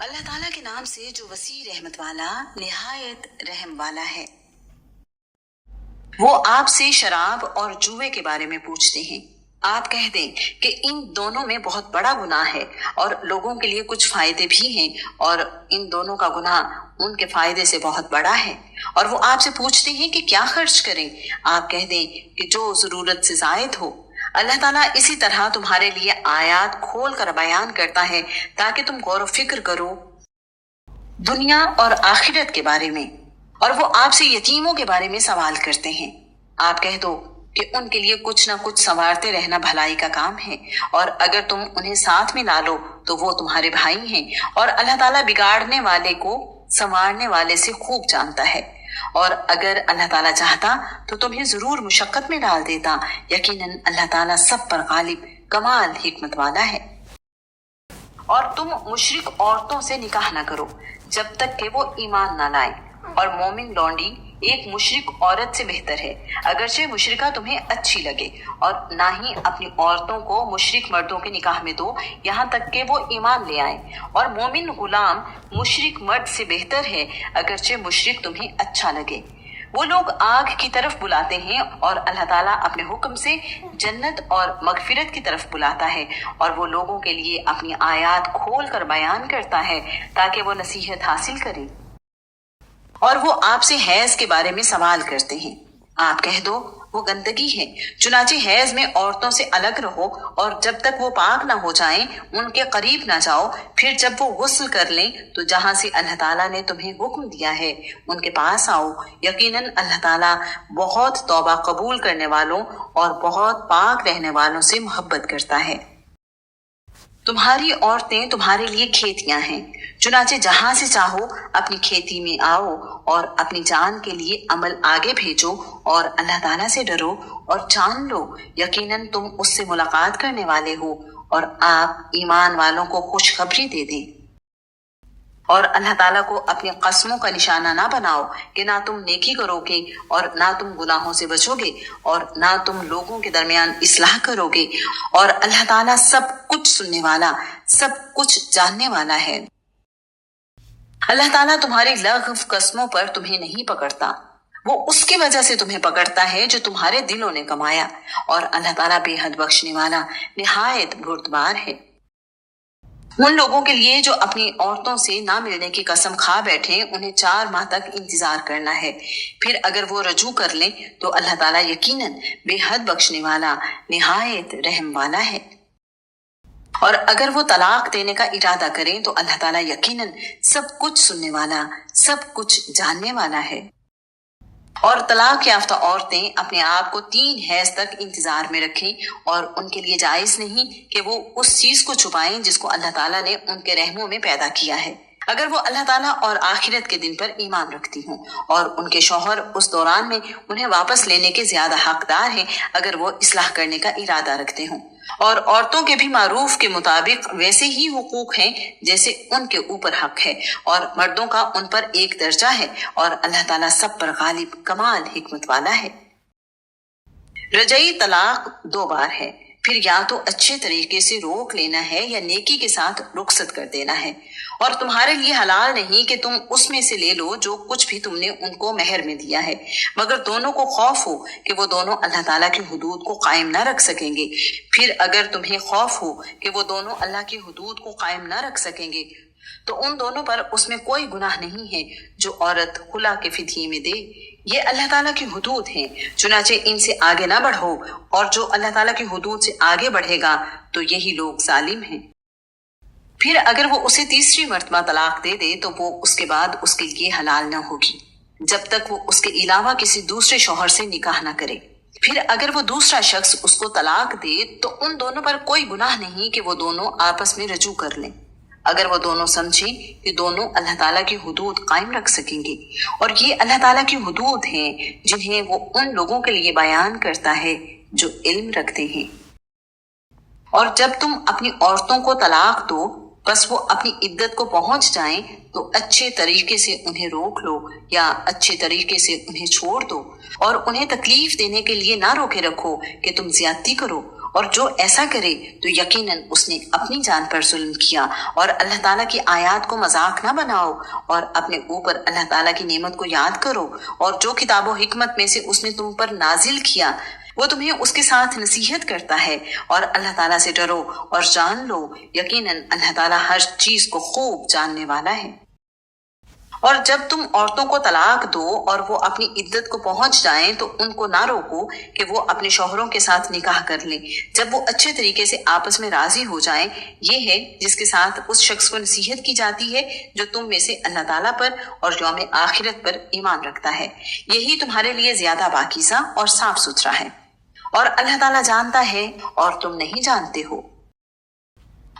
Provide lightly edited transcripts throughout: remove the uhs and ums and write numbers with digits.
اللہ تعالیٰ کے نام سے جو وسیع رحمت والا نہایت رحم والا ہے۔ وہ آپ سے شراب اور جوئے کے بارے میں پوچھتے ہیں۔ آپ کہہ دیں کہ ان دونوں میں بہت بڑا گناہ ہے اور لوگوں کے لیے کچھ فائدے بھی ہیں، اور ان دونوں کا گناہ ان کے فائدے سے بہت بڑا ہے۔ اور وہ آپ سے پوچھتے ہیں کہ کیا خرچ کریں؟ آپ کہہ دیں کہ جو ضرورت سے زائد ہو۔ اللہ تعالیٰ اسی طرح تمہارے لیے آیات کھول کر بیان کرتا ہے تاکہ تم غور و فکر کرو دنیا اور آخرت کے بارے میں۔ اور وہ آپ سے یتیموں کے بارے میں سوال کرتے ہیں۔ آپ کہہ دو کہ ان کے لیے کچھ نہ کچھ سنوارتے رہنا بھلائی کا کام ہے، اور اگر تم انہیں ساتھ میں لا لو تو وہ تمہارے بھائی ہیں، اور اللہ تعالیٰ بگاڑنے والے کو سنوارنے والے سے خوب جانتا ہے۔ اور اگر اللہ تعالیٰ چاہتا تو تمہیں ضرور مشقت میں ڈال دیتا، یقیناً اللہ تعالیٰ سب پر غالب کمال حکمت والا ہے۔ اور تم مشرک عورتوں سے نکاح نہ کرو جب تک کہ وہ ایمان نہ لائیں، اور مومن لونڈی ایک مشرک عورت سے بہتر ہے، اگرچہ مشرکہ تمہیں اچھی لگے، اور نہ ہی اپنی عورتوں کو مشرک مردوں کے نکاح میں دو یہاں تک کہ وہ ایمان لے آئیں، اور مومن غلام مشرک مرد سے بہتر ہے، اگرچہ مشرک تمہیں اچھا لگے۔ وہ لوگ آگ کی طرف بلاتے ہیں، اور اللہ تعالیٰ اپنے حکم سے جنت اور مغفرت کی طرف بلاتا ہے، اور وہ لوگوں کے لیے اپنی آیات کھول کر بیان کرتا ہے تاکہ وہ نصیحت حاصل کریں۔ اور وہ آپ سے حیض کے بارے میں سوال کرتے ہیں۔ آپ کہہ دو وہ گندگی ہے، چنانچہ حیض میں عورتوں سے الگ رہو، اور جب تک وہ پاک نہ ہو جائیں ان کے قریب نہ جاؤ، پھر جب وہ غسل کر لیں تو جہاں سے اللہ تعالیٰ نے تمہیں حکم دیا ہے ان کے پاس آؤ، یقیناً اللہ تعالیٰ بہت توبہ قبول کرنے والوں اور بہت پاک رہنے والوں سے محبت کرتا ہے۔ تمہاری عورتیں تمہارے لیے کھیتیاں ہیں، چنانچہ جہاں سے چاہو اپنی کھیتی میں آؤ، اور اپنی جان کے لیے عمل آگے بھیجو، اور اللہ تعالیٰ سے ڈرو اور جان لو یقیناً تم اس سے ملاقات کرنے والے ہو، اور آپ ایمان والوں کو خوشخبری دے دیں۔ اور اللہ تعالیٰ کو اپنی قسموں کا نشانہ نہ بناؤ کہ نہ تم نیکی کرو گے اور نہ تم گناہوں سے بچو گے اور نہ تم لوگوں کے درمیان اصلاح کرو گے، اور اللہ تعالیٰ سب کچھ سننے والا، سب کچھ جاننے والا ہے۔ اللہ تعالیٰ تمہاری لغو قسموں پر تمہیں نہیں پکڑتا، وہ اس کی وجہ سے تمہیں پکڑتا ہے جو تمہارے دلوں نے کمایا، اور اللہ تعالیٰ بے حد بخشنے والا نہایت بردبار ہے۔ ان لوگوں کے لیے جو اپنی عورتوں سے نہ ملنے کی قسم کھا بیٹھے انہیں 4 ماہ تک انتظار کرنا ہے، پھر اگر وہ رجوع کر لیں تو اللہ تعالیٰ یقیناً بے حد بخشنے والا نہایت رحم والا ہے۔ اور اگر وہ طلاق دینے کا ارادہ کریں تو اللہ تعالیٰ یقیناً سب کچھ سننے والا، سب کچھ جاننے والا ہے۔ اور طلاق یافتہ عورتیں اپنے آپ کو 3 حیض تک انتظار میں رکھیں، اور ان کے لیے جائز نہیں کہ وہ اس چیز کو چھپائیں جس کو اللہ تعالیٰ نے ان کے رحموں میں پیدا کیا ہے، اگر وہ اللہ تعالیٰ اور آخرت کے دن پر ایمان رکھتی ہوں، اور ان کے شوہر اس دوران میں انہیں واپس لینے کے زیادہ حقدار ہیں اگر وہ اصلاح کرنے کا ارادہ رکھتے ہوں۔ اور عورتوں کے بھی معروف کے مطابق ویسے ہی حقوق ہیں جیسے ان کے اوپر حق ہے، اور مردوں کا ان پر ایک درجہ ہے، اور اللہ تعالیٰ سب پر غالب کمال حکمت والا ہے۔ رجعی طلاق 2 بار ہے، پھر یا تو اچھے طریقے سے روک لینا ہے یا نیکی کے ساتھ رخصت کر دینا ہے، اور تمہارے لیے حلال نہیں کہ تم اس میں سے لے لو جو کچھ بھی تم نے ان کو مہر میں دیا ہے، مگر دونوں کو خوف ہو کہ وہ دونوں اللہ تعالیٰ کی حدود کو قائم نہ رکھ سکیں گے۔ پھر اگر تمہیں خوف ہو کہ وہ دونوں اللہ کی حدود کو قائم نہ رکھ سکیں گے تو ان دونوں پر اس میں کوئی گناہ نہیں ہے جو عورت خلا کے فدیے میں دے، یہ اللہ تعالیٰ کی حدود ہیں، چنانچہ ان سے آگے نہ بڑھو، اور جو اللہ تعالیٰ کی حدود سے آگے بڑھے گا تو یہی لوگ ظالم ہیں۔ پھر اگر وہ اسے 3ری مرتبہ طلاق دے دے تو وہ اس کے بعد اس کے لیے حلال نہ ہوگی جب تک وہ اس کے علاوہ کسی دوسرے شوہر سے نکاح نہ کرے۔ پھر اگر وہ دوسرا شخص اس کو طلاق دے تو ان دونوں پر کوئی گناہ نہیں کہ وہ دونوں آپس میں رجوع کر لیں، اگر وہ دونوں سمجھیں کہ دونوں اللہ تعالیٰ کی حدود قائم رکھ سکیں گے، اور یہ اللہ تعالیٰ کی حدود ہیں جنہیں وہ ان لوگوں کے لیے بیان کرتا ہے جو علم رکھتے ہیں۔ اور جب تم اپنی عورتوں کو طلاق دو بس وہ اپنی عدت کو پہنچ جائیں تو اچھے طریقے سے انہیں روک لو یا اچھے طریقے سے انہیں چھوڑ دو، اور انہیں تکلیف دینے کے لیے نہ روکے رکھو کہ تم زیادتی کرو، اور جو ایسا کرے تو یقیناً اس نے اپنی جان پر ظلم کیا۔ اور اللہ تعالیٰ کی آیات کو مذاق نہ بناؤ اور اپنے اوپر اللہ تعالیٰ کی نعمت کو یاد کرو، اور جو کتاب و حکمت میں سے اس نے تم پر نازل کیا وہ تمہیں اس کے ساتھ نصیحت کرتا ہے، اور اللہ تعالیٰ سے ڈرو اور جان لو یقیناً اللہ تعالیٰ ہر چیز کو خوب جاننے والا ہے۔ اور جب تم عورتوں کو طلاق دو اور وہ اپنی عدت کو پہنچ جائیں تو ان کو نہ روکو کہ وہ اپنے شوہروں کے ساتھ نکاح کر لیں جب وہ اچھے طریقے سے آپس میں راضی ہو جائیں۔ یہ ہے جس کے ساتھ اس شخص کو نصیحت کی جاتی ہے جو تم میں سے اللہ تعالیٰ پر اور یوم آخرت پر ایمان رکھتا ہے، یہی تمہارے لیے زیادہ پاکیزہ اور صاف ستھرا ہے، اور اللہ تعالیٰ جانتا ہے اور تم نہیں جانتے ہو۔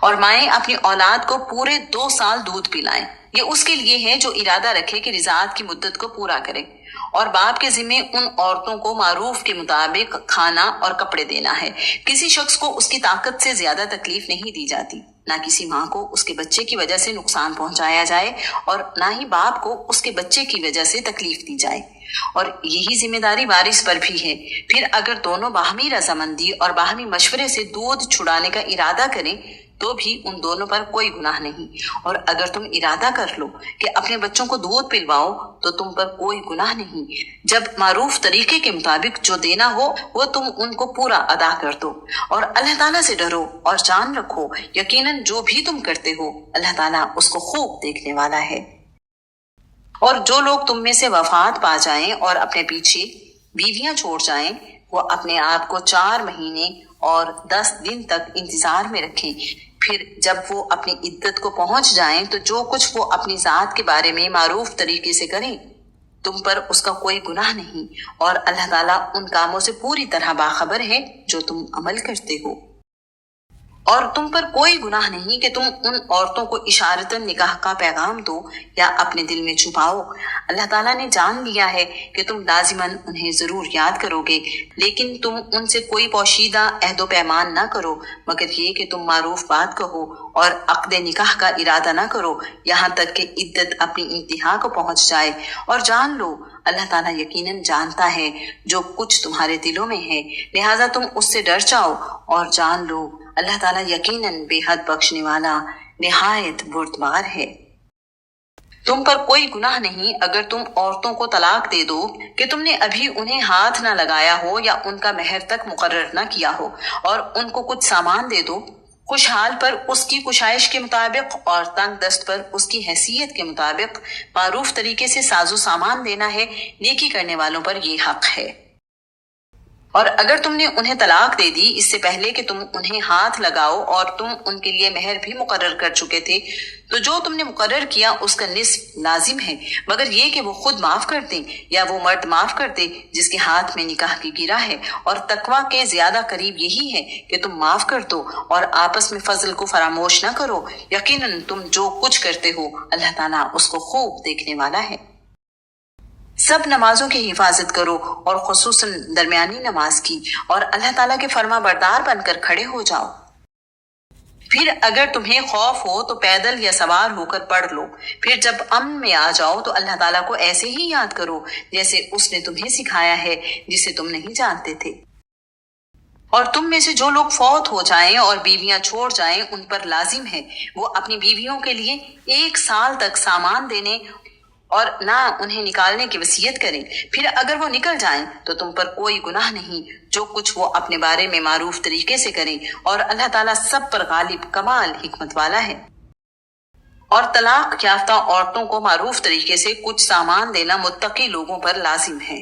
اور مائیں اپنی اولاد کو پورے 2 سال دودھ پلائیں، یہ اس کے لیے ہے جو ارادہ رکھے کہ رضاعت کی مدت کو پورا کرے، اور باپ کے ذمے ان عورتوں کو معروف کے مطابق کھانا اور کپڑے دینا ہے۔ کسی شخص کو اس کی طاقت سے زیادہ تکلیف نہیں دی جاتی، نہ کسی ماں کو اس کے بچے کی وجہ سے نقصان پہنچایا جائے اور نہ ہی باپ کو اس کے بچے کی وجہ سے تکلیف دی جائے، اور یہی ذمہ داری وارث پر بھی ہے۔ پھر اگر دونوں باہمی رضامندی اور باہمی مشورے سے دودھ چھڑانے کا ارادہ کریں تو بھی ان دونوں پر کوئی گناہ نہیں، اور اگر تم ارادہ کر لو کہ اپنے بچوں کو دودھ پلواؤ تو تم پر کوئی گناہ نہیں، جب معروف طریقے کے مطابق جو دینا ہو وہ تم ان کو پورا ادا کر دو، اور اللہ تعالیٰ سے ڈرو اور جان رکھو یقیناً جو بھی تم کرتے ہو اللہ تعالیٰ اس کو خوب دیکھنے والا ہے۔ اور جو لوگ تم میں سے وفات پا جائیں اور اپنے پیچھے بیویاں چھوڑ جائیں وہ اپنے آپ کو 4 مہینے اور 10 دن تک انتظار میں رکھیں، پھر جب وہ اپنی عدت کو پہنچ جائیں تو جو کچھ وہ اپنی ذات کے بارے میں معروف طریقے سے کریں تم پر اس کا کوئی گناہ نہیں، اور اللہ تعالیٰ ان کاموں سے پوری طرح باخبر ہے جو تم عمل کرتے ہو۔ اور تم پر کوئی گناہ نہیں کہ تم ان عورتوں کو اشارتاً نکاح کا پیغام دو یا اپنے دل میں چھپاؤ، اللہ تعالیٰ نے جان لیا ہے کہ تم لازماً انہیں ضرور یاد کرو گے، لیکن تم ان سے کوئی پوشیدہ عہد و پیمان نہ کرو مگر یہ کہ تم معروف بات کہو اور عقد نکاح کا ارادہ نہ کرو یہاں تک کہ عدت اپنی انتہا کو پہنچ جائے، اور جان لو اللہ تعالیٰ یقیناً جانتا ہے جو کچھ تمہارے دلوں میں ہے، لہٰذا تم اس سے ڈر جاؤ، اور جان لو اللہ تعالیٰ یقیناً بے حد بخشنے والا نہایت بردبار ہے۔ تم پر کوئی گناہ نہیں اگر تم عورتوں کو طلاق دے دو کہ تم نے ابھی انہیں ہاتھ نہ لگایا ہو یا ان کا مہر تک مقرر نہ کیا ہو، اور ان کو کچھ سامان دے دو، خوشحال پر اس کی کشائش کے مطابق اور تنگ دست پر اس کی حیثیت کے مطابق معروف طریقے سے ساز و سامان دینا ہے، نیکی کرنے والوں پر یہ حق ہے۔ اور اگر تم نے انہیں طلاق دے دی اس سے پہلے کہ تم انہیں ہاتھ لگاؤ اور تم ان کے لیے مہر بھی مقرر کر چکے تھے تو جو تم نے مقرر کیا اس کا نصف لازم ہے، مگر یہ کہ وہ خود معاف کر دیں یا وہ مرد معاف کر دے جس کے ہاتھ میں نکاح کی گرہ ہے، اور تقویٰ کے زیادہ قریب یہی ہے کہ تم معاف کر دو اور آپس میں فضل کو فراموش نہ کرو، یقیناً تم جو کچھ کرتے ہو اللہ تعالیٰ اس کو خوب دیکھنے والا ہے۔ سب نمازوں کی حفاظت کرو اور خصوصاً درمیانی نماز کی، اور اللہ تعالیٰ کے فرما بردار بن کر کھڑے ہو جاؤ۔ پھر اگر تمہیں خوف ہو تو پیدل یا سوار ہو کر پڑھ لو، پھر جب امن میں آ جاؤ تو اللہ تعالیٰ کو ایسے ہی یاد کرو جیسے اس نے تمہیں سکھایا ہے جسے تم نہیں جانتے تھے۔ اور تم میں سے جو لوگ فوت ہو جائیں اور بیویاں چھوڑ جائیں ان پر لازم ہے وہ اپنی بیویوں کے لیے 1 سال تک سامان دینے اور نہ انہیں نکالنے کی وصیت کریں، پھر اگر وہ نکل جائیں تو تم پر کوئی گناہ نہیں جو کچھ وہ اپنے بارے میں معروف طریقے سے کریں، اور اللہ تعالیٰ سب پر غالب کمال حکمت والا ہے۔ اور طلاق یافتہ عورتوں کو معروف طریقے سے کچھ سامان دینا متقی لوگوں پر لازم ہے۔